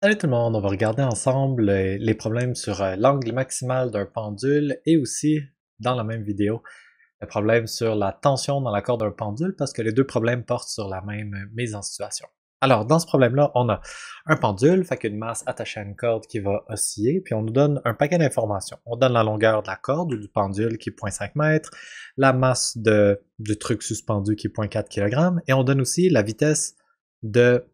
Salut tout le monde, on va regarder ensemble les problèmes sur l'angle maximal d'un pendule et aussi, dans la même vidéo, le problème sur la tension dans la corde d'un pendule parce que les deux problèmes portent sur la même mise en situation. Alors, dans ce problème-là, on a un pendule, fait qu'une masse attachée à une corde qui va osciller, puis on nous donne un paquet d'informations. On donne la longueur de la corde ou du pendule qui est 0,5 m, la masse du truc suspendu qui est 0,4 kg, et on donne aussi la vitesse de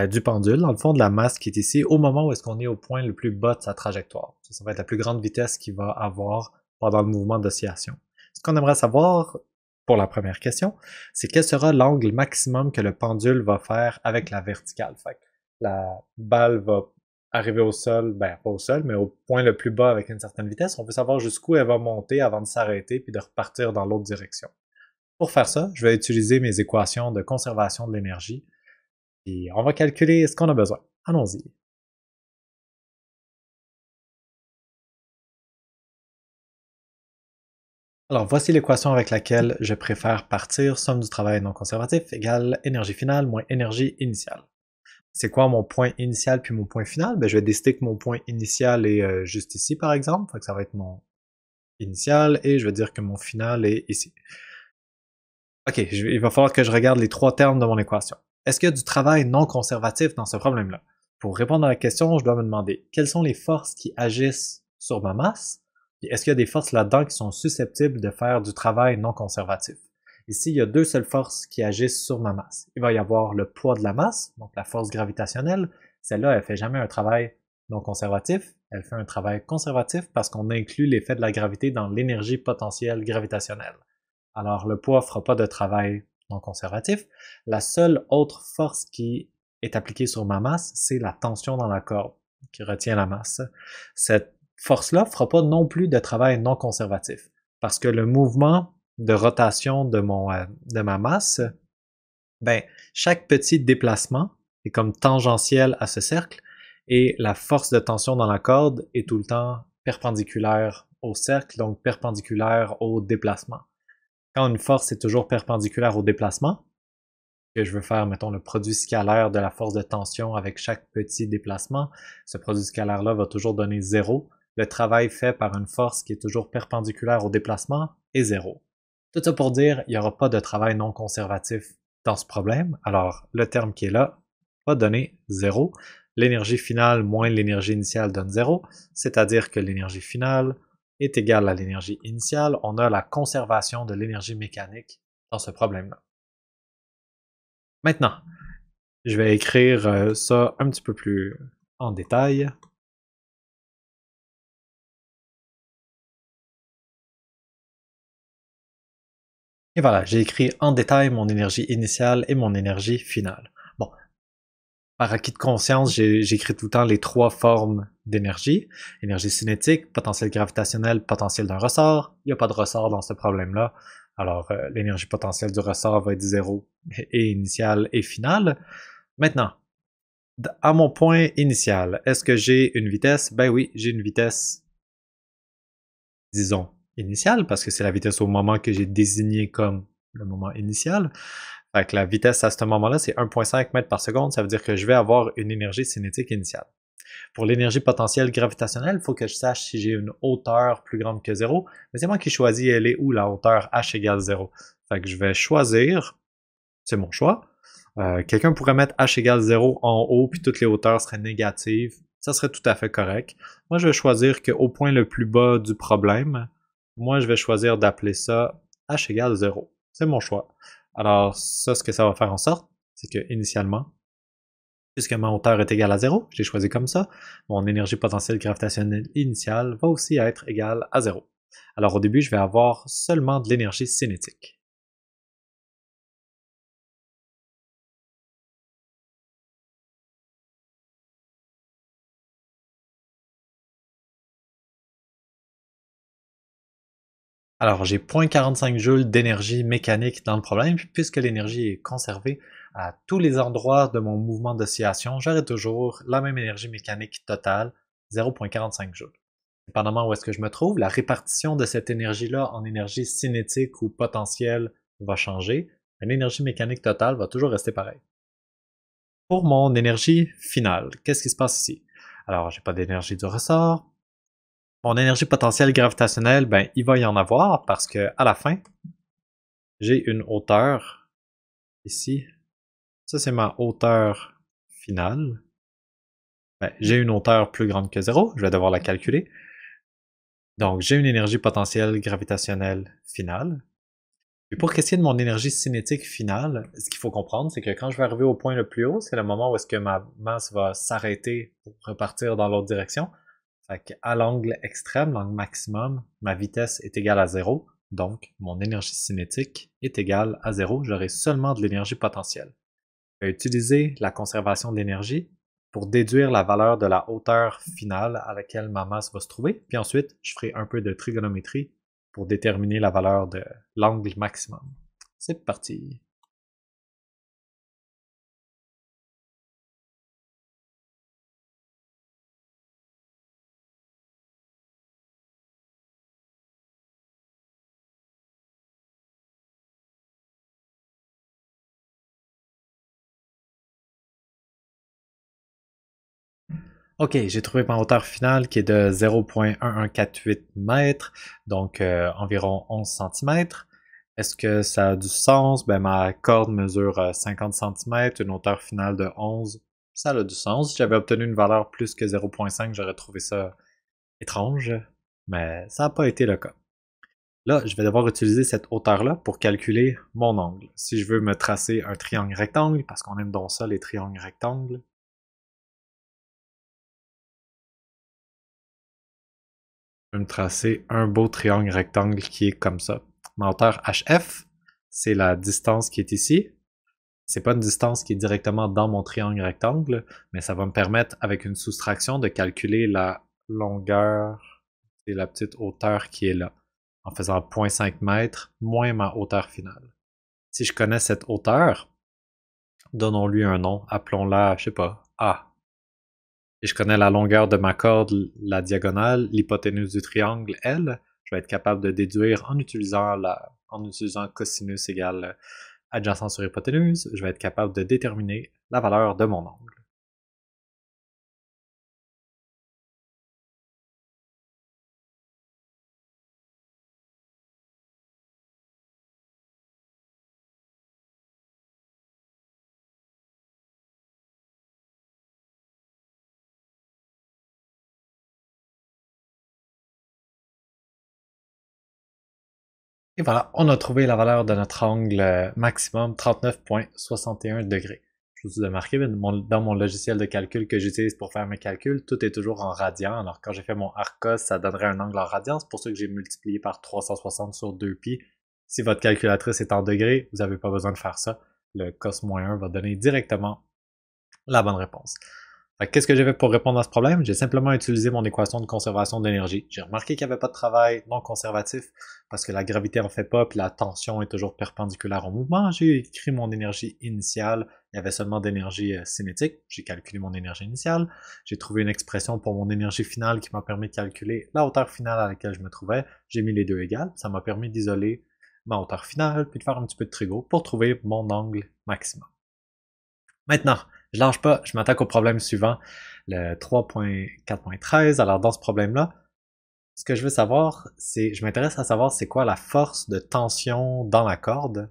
du pendule, dans le fond, de la masse qui est ici, au moment où est-ce qu'on est au point le plus bas de sa trajectoire. Ça va être la plus grande vitesse qu'il va avoir pendant le mouvement d'oscillation. Ce qu'on aimerait savoir, pour la première question, c'est quel sera l'angle maximum que le pendule va faire avec la verticale. Fait que la balle va arriver au sol, ben pas au sol, mais au point le plus bas avec une certaine vitesse. On veut savoir jusqu'où elle va monter avant de s'arrêter puis de repartir dans l'autre direction. Pour faire ça, je vais utiliser mes équations de conservation de l'énergie et on va calculer ce qu'on a besoin. Allons-y. Alors, voici l'équation avec laquelle je préfère partir. Somme du travail non conservatif égale énergie finale moins énergie initiale. C'est quoi mon point initial puis mon point final? Ben, je vais décider que mon point initial est juste ici, par exemple. Fait que ça va être mon initial et je vais dire que mon final est ici. Ok, il va falloir que je regarde les trois termes de mon équation. Est-ce qu'il y a du travail non conservatif dans ce problème-là? Pour répondre à la question, je dois me demander quelles sont les forces qui agissent sur ma masse, et est-ce qu'il y a des forces là-dedans qui sont susceptibles de faire du travail non conservatif? Ici, il y a deux seules forces qui agissent sur ma masse. Il va y avoir le poids de la masse, donc la force gravitationnelle. Celle-là, elle fait jamais un travail non conservatif, elle fait un travail conservatif parce qu'on inclut l'effet de la gravité dans l'énergie potentielle gravitationnelle. Alors, le poids ne fera pas de travail non conservatif. La seule autre force qui est appliquée sur ma masse, c'est la tension dans la corde qui retient la masse. Cette force-là ne fera pas non plus de travail non conservatif parce que le mouvement de rotation de ma masse, ben, chaque petit déplacement est comme tangentiel à ce cercle et la force de tension dans la corde est tout le temps perpendiculaire au cercle, donc perpendiculaire au déplacement. Quand une force est toujours perpendiculaire au déplacement, que je veux faire, mettons, le produit scalaire de la force de tension avec chaque petit déplacement, ce produit scalaire-là va toujours donner 0. Le travail fait par une force qui est toujours perpendiculaire au déplacement est 0. Tout ça pour dire, il n'y aura pas de travail non conservatif dans ce problème. Alors, le terme qui est là va donner 0. L'énergie finale moins l'énergie initiale donne 0, c'est-à-dire que l'énergie finale est égale à l'énergie initiale. On a la conservation de l'énergie mécanique dans ce problème-là. Maintenant, je vais écrire ça un petit peu plus en détail. Et voilà, j'ai écrit en détail mon énergie initiale et mon énergie finale. Bon, par acquis de conscience, j'écris tout le temps les trois formes d'énergie. Énergie cinétique, potentiel gravitationnel, potentiel d'un ressort. Il n'y a pas de ressort dans ce problème-là. Alors, l'énergie potentielle du ressort va être 0 et initiale et finale. Maintenant, à mon point initial, est-ce que j'ai une vitesse? Ben oui, j'ai une vitesse, disons, initiale, parce que c'est la vitesse au moment que j'ai désigné comme le moment initial. Fait que la vitesse à ce moment-là, c'est 1,5 mètres par seconde. Ça veut dire que je vais avoir une énergie cinétique initiale. Pour l'énergie potentielle gravitationnelle, il faut que je sache si j'ai une hauteur plus grande que 0. Mais c'est moi qui choisis elle est où la hauteur h égale 0. Fait que je vais choisir, c'est mon choix. Quelqu'un pourrait mettre h égale 0 en haut, puis toutes les hauteurs seraient négatives. Ça serait tout à fait correct. Moi, je vais choisir qu'au point le plus bas du problème, moi, je vais choisir d'appeler ça h égale 0. C'est mon choix. Alors, ça, ce que ça va faire en sorte, c'est que initialement, puisque ma hauteur est égale à 0, j'ai choisi comme ça, mon énergie potentielle gravitationnelle initiale va aussi être égale à 0. Alors au début, je vais avoir seulement de l'énergie cinétique. Alors j'ai 0,45 joules d'énergie mécanique dans le problème, puisque l'énergie est conservée à tous les endroits de mon mouvement d'oscillation, j'aurai toujours la même énergie mécanique totale, 0,45 joules. Dépendamment où est-ce que je me trouve, la répartition de cette énergie-là en énergie cinétique ou potentielle va changer, mais l'énergie mécanique totale va toujours rester pareille. Pour mon énergie finale, qu'est-ce qui se passe ici? Alors, j'ai pas d'énergie du ressort. Mon énergie potentielle gravitationnelle, ben, il va y en avoir parce que à la fin, j'ai une hauteur ici. Ça, c'est ma hauteur finale. Ben, j'ai une hauteur plus grande que 0, je vais devoir la calculer. Donc, j'ai une énergie potentielle gravitationnelle finale. Et pour qu'est-ce qui est de mon énergie cinétique finale, ce qu'il faut comprendre, c'est que quand je vais arriver au point le plus haut, c'est le moment où est-ce que ma masse va s'arrêter pour repartir dans l'autre direction. Fait qu'à l'angle extrême, l'angle maximum, ma vitesse est égale à 0. Donc, mon énergie cinétique est égale à 0. J'aurai seulement de l'énergie potentielle. Je vais utiliser la conservation de l'énergie pour déduire la valeur de la hauteur finale à laquelle ma masse va se trouver. Puis ensuite, je ferai un peu de trigonométrie pour déterminer la valeur de l'angle maximum. C'est parti! Ok, j'ai trouvé ma hauteur finale qui est de 0,1148 mètres, donc environ 11 cm. Est-ce que ça a du sens? Ben, ma corde mesure 50 cm, une hauteur finale de 11. Ça a du sens. Si j'avais obtenu une valeur plus que 0,5, j'aurais trouvé ça étrange, mais ça n'a pas été le cas. Là, je vais devoir utiliser cette hauteur-là pour calculer mon angle. Si je veux me tracer un triangle rectangle, parce qu'on aime donc ça, les triangles rectangles, je vais me tracer un beau triangle rectangle qui est comme ça. Ma hauteur HF, c'est la distance qui est ici. C'est pas une distance qui est directement dans mon triangle rectangle, mais ça va me permettre, avec une soustraction, de calculer la longueur et la petite hauteur qui est là, en faisant 0,5 mètres moins ma hauteur finale. Si je connais cette hauteur, donnons-lui un nom, appelons-la, je sais pas, A. Et je connais la longueur de ma corde, la diagonale, l'hypoténuse du triangle, L, je vais être capable de déduire en utilisant cosinus égale adjacent sur hypoténuse, je vais être capable de déterminer la valeur de mon angle. Et voilà, on a trouvé la valeur de notre angle maximum, 39,61 degrés. Je vous ai marqué, dans mon logiciel de calcul que j'utilise pour faire mes calculs, tout est toujours en radians. Alors quand j'ai fait mon Arcos, ça donnerait un angle en radians. C'est pour ça que j'ai multiplié par 360 sur 2pi. Si votre calculatrice est en degrés, vous n'avez pas besoin de faire ça. Le cos-1 va donner directement la bonne réponse. Qu'est-ce que j'ai fait pour répondre à ce problème? J'ai simplement utilisé mon équation de conservation d'énergie. J'ai remarqué qu'il n'y avait pas de travail non conservatif parce que la gravité en fait pas, puis la tension est toujours perpendiculaire au mouvement. J'ai écrit mon énergie initiale. Il y avait seulement d'énergie cinétique. J'ai calculé mon énergie initiale. J'ai trouvé une expression pour mon énergie finale qui m'a permis de calculer la hauteur finale à laquelle je me trouvais. J'ai mis les deux égales. Ça m'a permis d'isoler ma hauteur finale, puis de faire un petit peu de trigo pour trouver mon angle maximum. Maintenant, je lâche pas, je m'attaque au problème suivant, le 3.4.13. Alors dans ce problème-là, ce que je veux savoir, je m'intéresse à savoir c'est quoi la force de tension dans la corde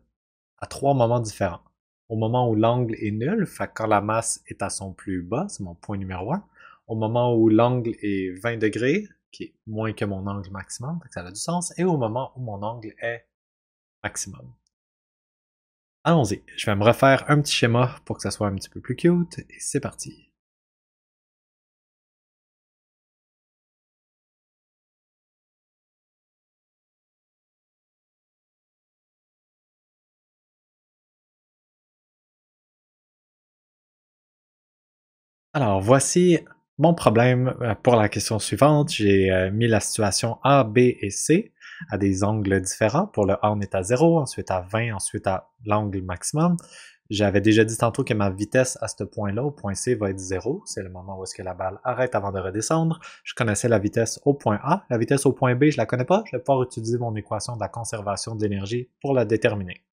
à trois moments différents. Au moment où l'angle est nul, fait quand la masse est à son plus bas, c'est mon point numéro 1. Au moment où l'angle est 20 degrés, qui est moins que mon angle maximum, fait que ça a du sens, et au moment où mon angle est maximum. Allons-y, je vais me refaire un petit schéma pour que ça soit un petit peu plus cute, et c'est parti. Alors, voici mon problème pour la question suivante. J'ai mis la situation A, B et C à des angles différents. Pour le A, on est à 0, ensuite à 20, ensuite à l'angle maximum. J'avais déjà dit tantôt que ma vitesse à ce point-là, au point C, va être 0. C'est le moment où est-ce que la balle arrête avant de redescendre. Je connaissais la vitesse au point A. La vitesse au point B, je la connais pas. Je vais pouvoir utiliser mon équation de la conservation d'énergie pour la déterminer.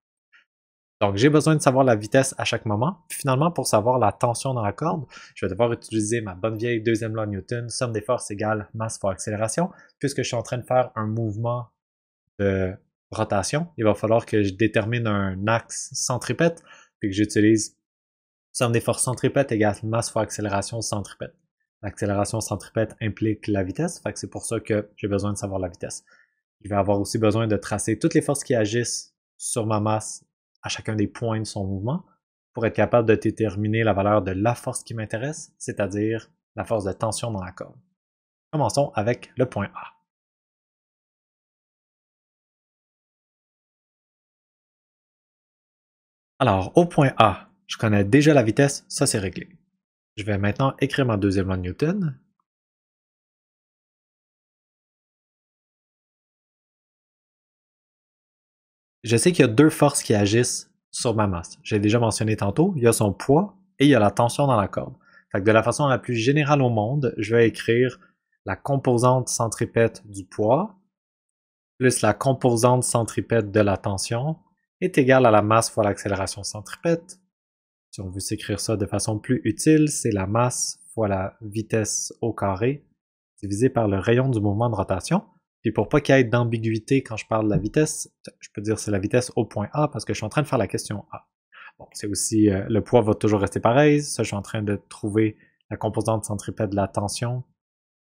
Donc, j'ai besoin de savoir la vitesse à chaque moment. Puis finalement, pour savoir la tension dans la corde, je vais devoir utiliser ma bonne vieille deuxième loi de Newton, somme des forces égale masse fois accélération. Puisque je suis en train de faire un mouvement de rotation, il va falloir que je détermine un axe centripète, puis que j'utilise somme des forces centripète égale masse fois accélération centripète. L'accélération centripète implique la vitesse, fait que c'est pour ça que j'ai besoin de savoir la vitesse. Je vais avoir aussi besoin de tracer toutes les forces qui agissent sur ma masse à chacun des points de son mouvement pour être capable de déterminer la valeur de la force qui m'intéresse, c'est-à-dire la force de tension dans la corde. Commençons avec le point A. Alors, au point A, je connais déjà la vitesse, ça c'est réglé. Je vais maintenant écrire ma deuxième loi de Newton. Je sais qu'il y a deux forces qui agissent sur ma masse. J'ai déjà mentionné tantôt, il y a son poids et il y a la tension dans la corde. Fait que de la façon la plus générale au monde, je vais écrire la composante centripète du poids plus la composante centripète de la tension est égale à la masse fois l'accélération centripète. Si on veut s'écrire ça de façon plus utile, c'est la masse fois la vitesse au carré divisé par le rayon du mouvement de rotation. Puis pour pas qu'il y ait d'ambiguïté quand je parle de la vitesse, je peux dire c'est la vitesse au point A parce que je suis en train de faire la question A. Bon, c'est aussi, le poids va toujours rester pareil. Ça, je suis en train de trouver la composante centripète de la tension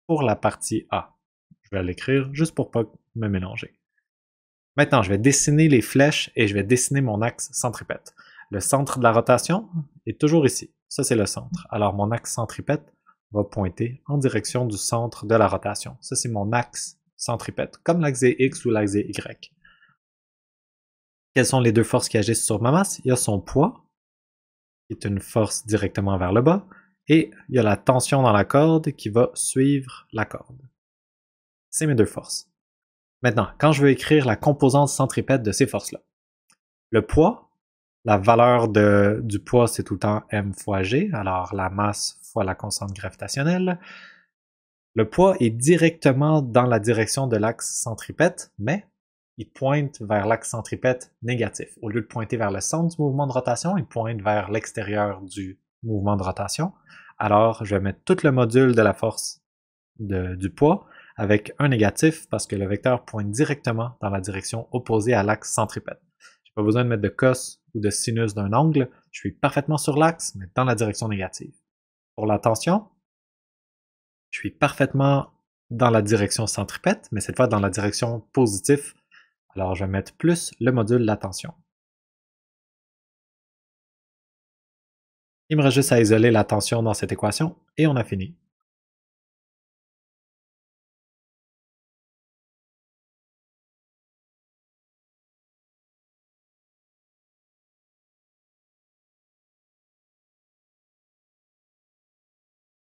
pour la partie A. Je vais l'écrire juste pour pas me mélanger. Maintenant, je vais dessiner les flèches et je vais dessiner mon axe centripète. Le centre de la rotation est toujours ici. Ça, c'est le centre. Alors, mon axe centripète va pointer en direction du centre de la rotation. Ça, c'est mon axe centripète, comme l'axe X ou l'axe Y. Quelles sont les deux forces qui agissent sur ma masse? Il y a son poids, qui est une force directement vers le bas, et il y a la tension dans la corde qui va suivre la corde. C'est mes deux forces. Maintenant, quand je veux écrire la composante centripète de ces forces-là, le poids, la valeur du poids, c'est tout le temps m fois g, alors la masse fois la constante gravitationnelle. Le poids est directement dans la direction de l'axe centripète, mais il pointe vers l'axe centripète négatif. Au lieu de pointer vers le centre du mouvement de rotation, il pointe vers l'extérieur du mouvement de rotation. Alors, je vais mettre tout le module de la force du poids avec un négatif parce que le vecteur pointe directement dans la direction opposée à l'axe centripète. Je n'ai pas besoin de mettre de cos ou de sinus d'un angle, je suis parfaitement sur l'axe, mais dans la direction négative. Pour la tension, je suis parfaitement dans la direction centripète, mais cette fois dans la direction positive. Alors je vais mettre plus le module de la tension. Il me reste juste à isoler la tension dans cette équation et on a fini.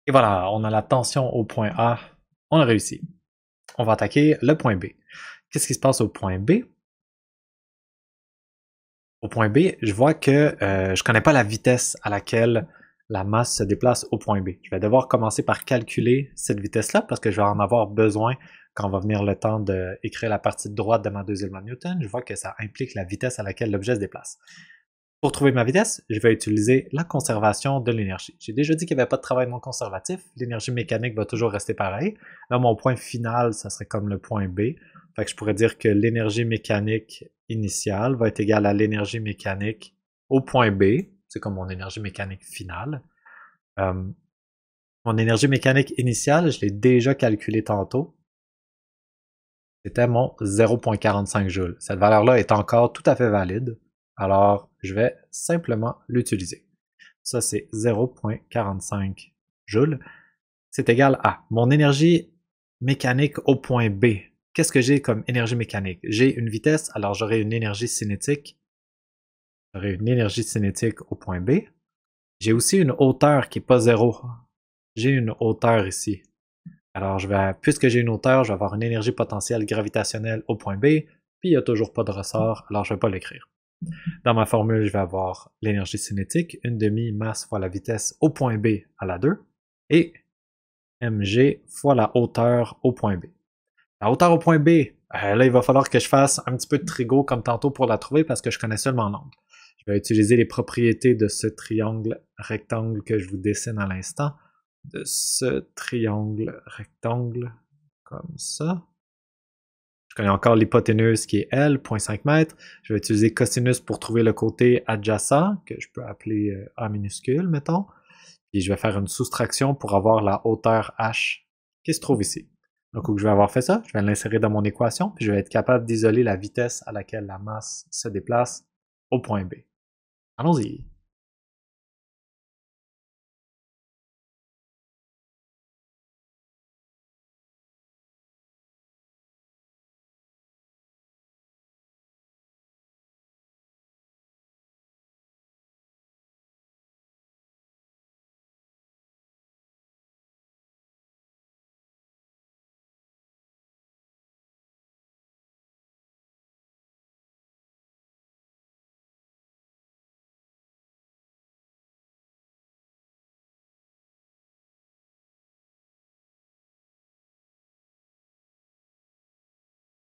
Et voilà, on a la tension au point A, on a réussi. On va attaquer le point B. Qu'est-ce qui se passe au point B? Au point B, je vois que je ne connais pas la vitesse à laquelle la masse se déplace au point B. Je vais devoir commencer par calculer cette vitesse-là parce que je vais en avoir besoin quand va venir le temps d'écrire la partie droite de ma deuxième loi de Newton. Je vois que ça implique la vitesse à laquelle l'objet se déplace. Pour trouver ma vitesse, je vais utiliser la conservation de l'énergie. J'ai déjà dit qu'il n'y avait pas de travail non conservatif. L'énergie mécanique va toujours rester pareille. Là, mon point final, ça serait comme le point B. Fait que je pourrais dire que l'énergie mécanique initiale va être égale à l'énergie mécanique au point B. C'est comme mon énergie mécanique finale. Mon énergie mécanique initiale, je l'ai déjà calculée tantôt. C'était mon 0,45 joules. Cette valeur-là est encore tout à fait valide. Alors, je vais simplement l'utiliser. Ça, c'est 0,45 joules. C'est égal à mon énergie mécanique au point B. Qu'est-ce que j'ai comme énergie mécanique? J'ai une vitesse, alors j'aurai une énergie cinétique. J'aurai une énergie cinétique au point B. J'ai aussi une hauteur qui n'est pas 0. J'ai une hauteur ici. Alors, puisque j'ai une hauteur, je vais avoir une énergie potentielle gravitationnelle au point B, puis il n'y a toujours pas de ressort, alors je ne vais pas l'écrire. Dans ma formule, je vais avoir l'énergie cinétique, une demi-masse fois la vitesse au point B à la 2, et mg fois la hauteur au point B. La hauteur au point B, là, il va falloir que je fasse un petit peu de trigo comme tantôt pour la trouver parce que je connais seulement l'angle. Je vais utiliser les propriétés de ce triangle rectangle que je vous dessine à l'instant. De ce triangle rectangle, comme ça. Je connais encore l'hypoténuse qui est L, 0.5 mètres. Je vais utiliser cosinus pour trouver le côté adjacent, que je peux appeler A minuscule, mettons. Puis je vais faire une soustraction pour avoir la hauteur H qui se trouve ici. Donc, où je vais avoir fait ça, je vais l'insérer dans mon équation, puis je vais être capable d'isoler la vitesse à laquelle la masse se déplace au point B. Allons-y.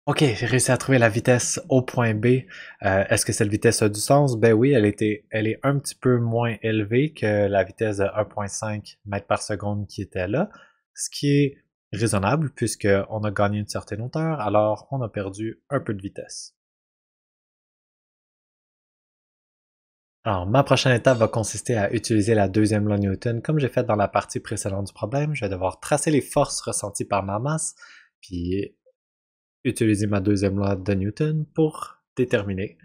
Ok, j'ai réussi à trouver la vitesse au point B. Est-ce que cette vitesse a du sens? Ben oui, elle est un petit peu moins élevée que la vitesse de 1.5 mètres par seconde qui était là, ce qui est raisonnable puisqu'on a gagné une certaine hauteur, alors on a perdu un peu de vitesse. Alors, ma prochaine étape va consister à utiliser la deuxième loi Newton. Comme j'ai fait dans la partie précédente du problème, je vais devoir tracer les forces ressenties par ma masse, puis utiliser ma deuxième loi de Newton pour déterminer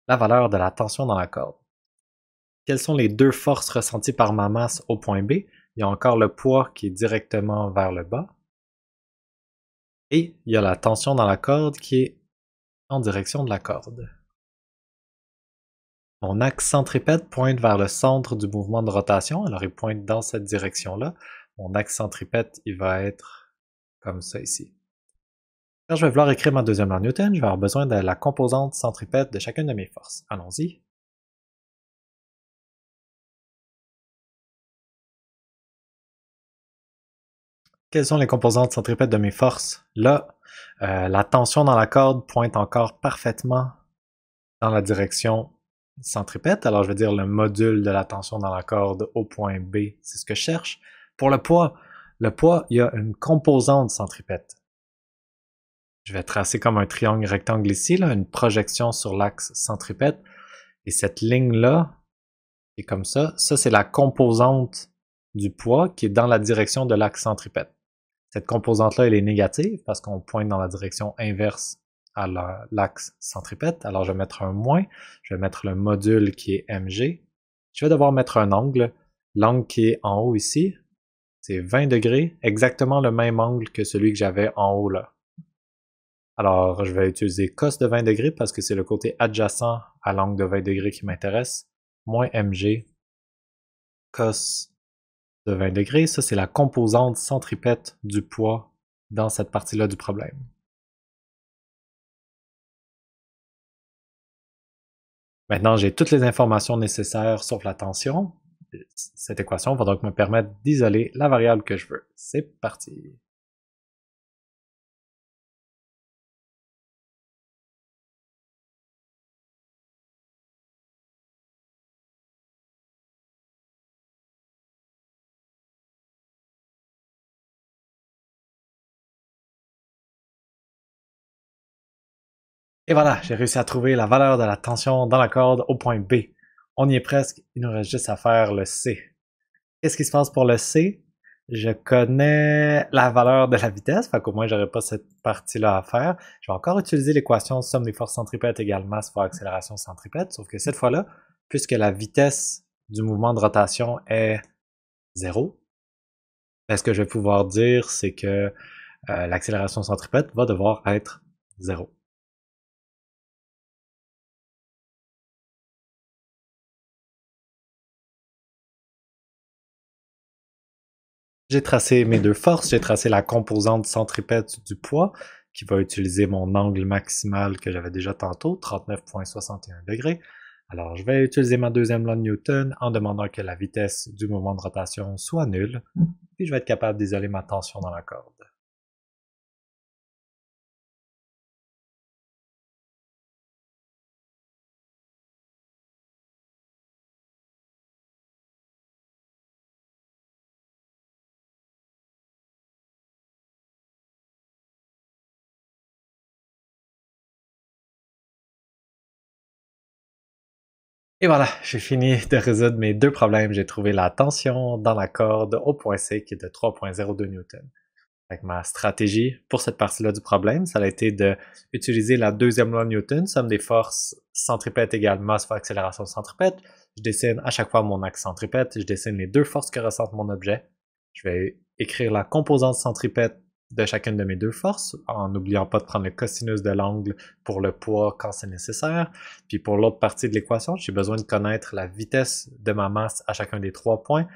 la valeur de la tension dans la corde. Quelles sont les deux forces ressenties par ma masse au point B? Il y a encore le poids qui est directement vers le bas. Et il y a la tension dans la corde qui est en direction de la corde. Mon axe centripète pointe vers le centre du mouvement de rotation, alors il pointe dans cette direction-là. Mon axe centripète, il va être comme ça ici. Quand je vais vouloir écrire ma deuxième loi Newton, je vais avoir besoin de la composante centripète de chacune de mes forces. Allons-y. Quelles sont les composantes centripètes de mes forces? Là, la tension dans la corde pointe encore parfaitement dans la direction centripète. Alors, je vais dire le module de la tension dans la corde au point B, c'est ce que je cherche. Pour le poids, il y a une composante centripète. Je vais tracer comme un triangle rectangle ici, là, une projection sur l'axe centripète. Et cette ligne-là, est comme ça c'est la composante du poids qui est dans la direction de l'axe centripète. Cette composante-là, elle est négative parce qu'on pointe dans la direction inverse à l'axe centripète. Alors, je vais mettre un moins. Je vais mettre le module qui est mg. Je vais devoir mettre un angle. L'angle qui est en haut ici, c'est 20 degrés, exactement le même angle que celui que j'avais en haut là. Alors, je vais utiliser cos de 20 degrés parce que c'est le côté adjacent à l'angle de 20 degrés qui m'intéresse. Moins mg cos de 20 degrés. Ça, c'est la composante centripète du poids dans cette partie-là du problème. Maintenant, j'ai toutes les informations nécessaires sauf la tension. Cette équation va donc me permettre d'isoler la variable que je veux. C'est parti. Et voilà, j'ai réussi à trouver la valeur de la tension dans la corde au point B. On y est presque, il nous reste juste à faire le C. Qu'est-ce qui se passe pour le C? Je connais la valeur de la vitesse, fait qu'au moins j'aurais pas cette partie-là à faire. Je vais encore utiliser l'équation somme des forces centripètes égale masse fois accélération centripète, sauf que cette fois-là, puisque la vitesse du mouvement de rotation est 0, ce que je vais pouvoir dire, c'est que l'accélération centripète va devoir être 0. J'ai tracé mes deux forces, j'ai tracé la composante centripète du poids, qui va utiliser mon angle maximal que j'avais déjà tantôt, 39,61 degrés. Alors, je vais utiliser ma deuxième loi de Newton en demandant que la vitesse du mouvement de rotation soit nulle, puis je vais être capable d'isoler ma tension dans la corde. Et voilà, j'ai fini de résoudre mes deux problèmes. J'ai trouvé la tension dans la corde au point C qui est de 3,02 newtons. Fait que ma stratégie pour cette partie-là du problème, ça a été d'utiliser la deuxième loi de Newton, somme des forces centripète égale masse fois accélération centripète. Je dessine à chaque fois mon axe centripète, je dessine les deux forces que ressent mon objet. Je vais écrire la composante centripète de chacune de mes deux forces, en n'oubliant pas de prendre le cosinus de l'angle pour le poids quand c'est nécessaire. Puis pour l'autre partie de l'équation, j'ai besoin de connaître la vitesse de ma masse à chacun des 3 points.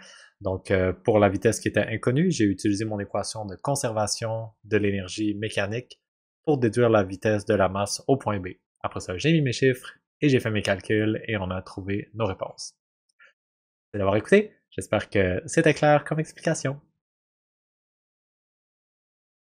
Donc, pour la vitesse qui était inconnue, j'ai utilisé mon équation de conservation de l'énergie mécanique pour déduire la vitesse de la masse au point B. Après ça, j'ai mis mes chiffres et j'ai fait mes calculs et on a trouvé nos réponses. Merci d'avoir écouté. J'espère que c'était clair comme explication.